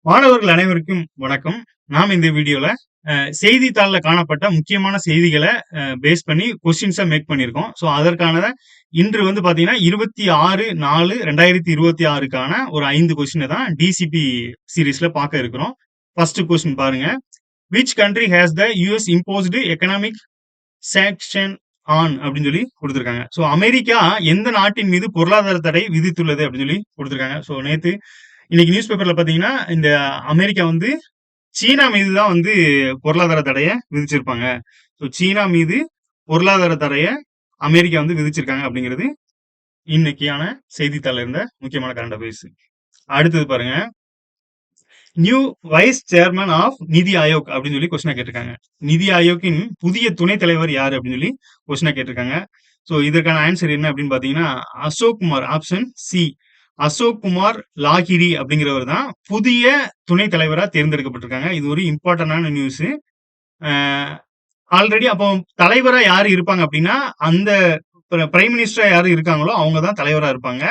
மாணவர்கள் அனைவருக்கும் வணக்கம். நாம் இந்த வீடியோல செய்தித்தாள்ல காணப்பட்ட முக்கியமான செய்திகளை பேஸ் பண்ணி கொஸ்டின்ஸா மேக் பண்ணியிருக்கோம். ஸோ அதற்கான இன்று வந்து பாத்தீங்கன்னா 26/4/2026க்கான ஒரு 5 கொஸ்டினை தான் டிசிபி சீரீஸ்ல பார்க்க இருக்கிறோம். ஃபர்ஸ்ட் கொஸ்டின் பாருங்க. Which country has the US imposed economic sanction on அப்படின்னு சொல்லி கொடுத்திருக்காங்க. ஸோ அமெரிக்கா எந்த நாட்டின் மீது பொருளாதார தடை விதித்துள்ளது அப்படின்னு சொல்லி கொடுத்திருக்காங்க. ஸோ இன்னைக்கு நியூஸ் பேப்பர்ல பாத்தீங்கன்னா இந்த அமெரிக்கா வந்து சீனா மீது தான் வந்து பொருளாதார தடைய விதிச்சிருப்பாங்க. ஸோ சீனா மீது பொருளாதார தடைய அமெரிக்கா வந்து விதிச்சிருக்காங்க அப்படிங்கிறது இன்னைக்கான செய்தித்தாள் இருந்த முக்கியமான கரண்ட் அஃபேர்ஸ். அடுத்தது பாருங்க. நியூ வைஸ் சேர்மன் ஆஃப் நிதி ஆயோக் அப்படின்னு சொல்லி கொஸ்டினா கேட்டிருக்காங்க. நிதி ஆயோக்கின் புதிய துணைத் தலைவர் யாரு அப்படின்னு சொல்லி கொஸ்டினா கேட்டிருக்காங்க. ஸோ இதற்கான ஆன்சர் என்ன அப்படின்னு பாத்தீங்கன்னா அசோக் குமார், ஆப்ஷன் சி, அசோக் குமார் லாகிரி அப்படிங்கிறவர் தான் புதிய துணைத் தலைவரா தேர்ந்தெடுக்கப்பட்டிருக்காங்க. இது ஒரு இம்பார்ட்டன்டான நியூஸ். ஆல்ரெடி அப்போ தலைவரா யாரு இருப்பாங்க அப்படின்னா அந்த பிரைம் மினிஸ்டரா யாரு இருக்காங்களோ அவங்க தான் தலைவரா இருப்பாங்க.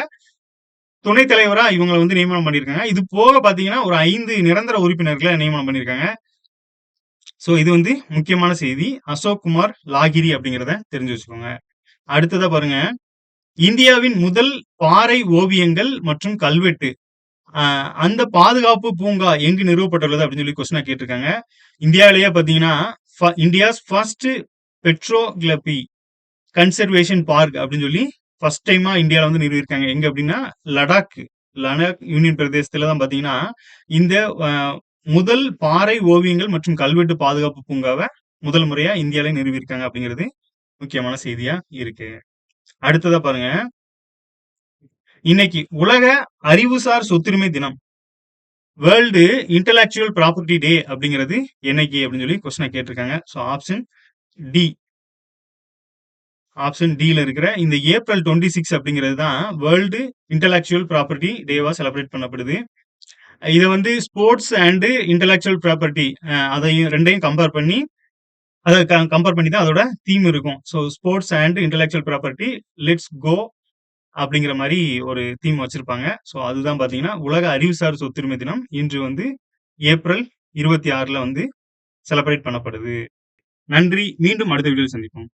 துணைத் தலைவரா இவங்களை வந்து நியமனம் பண்ணியிருக்காங்க. இது போக பாத்தீங்கன்னா ஒரு 5 நிரந்தர உறுப்பினர்களை நியமனம் பண்ணியிருக்காங்க. சோ இது வந்து முக்கியமான செய்தி. அசோக் குமார் லாகிரி அப்படிங்கிறத தெரிஞ்சு வச்சுக்கோங்க. அடுத்ததா பாருங்க. இந்தியாவின் முதல் பாறை ஓவியங்கள் மற்றும் கல்வெட்டு அந்த பாதுகாப்பு பூங்கா எங்கு நிறுவப்பட்டுள்ளது அப்படின்னு சொல்லி கொஸ்டினா கேட்டிருக்காங்க. இந்தியாவிலேயே பாத்தீங்கன்னா இந்தியாஸ் ஃபர்ஸ்ட் பெட்ரோகிளபி கன்சர்வேஷன் பார்க் அப்படின்னு சொல்லி ஃபர்ஸ்ட் டைமா இந்தியாவில வந்து நிறுவிருக்காங்க. எங்க அப்படின்னா லடாக் யூனியன் பிரதேசத்துல தான் பாத்தீங்கன்னா இந்த முதல் பாறை ஓவியங்கள் மற்றும் கல்வெட்டு பாதுகாப்பு பூங்காவை முதல் முறையா இந்தியாவில நிறுவிருக்காங்க அப்படிங்கிறது முக்கியமான செய்தியா இருக்கு. அடுத்ததா பாருங்க. இன்னைக்கு உலக அறிவுசார் சொத்துரிமை தினம், வேர்ல்டு இன்டெலக்சுவல் ப்ராப்பர்ட்டி டே அப்படிங்கிறது என்னைக்கு அப்படின்னு சொல்லி கொஸ்டினை கேட்டிருக்காங்க. ஸோ ஆப்ஷன் டில இருக்கிற இந்த ஏப்ரல் 26 அப்படிங்கிறது தான் வேர்ல்டு இன்டெலக்சுவல் ப்ராப்பர்ட்டி டேவா செலிப்ரேட் பண்ணப்படுது. இதை வந்து ஸ்போர்ட்ஸ் அண்ட் இன்டெலக்சுவல் ப்ராப்பர்ட்டி அதையும் ரெண்டையும் கம்பேர் பண்ணி தான் அதோட தீம் இருக்கும். So sports and intellectual property let's go அப்படிங்கிற மாதிரி ஒரு தீம் வச்சிருப்பாங்க. ஸோ அதுதான் பாத்தீங்கன்னா உலக அறிவுசார் சொத்துரிமை தினம் இன்று வந்து ஏப்ரல் 26 வந்து செலிப்ரேட் பண்ணப்படுது. நன்றி. மீண்டும் அடுத்த வீடியோவில் சந்திப்போம்.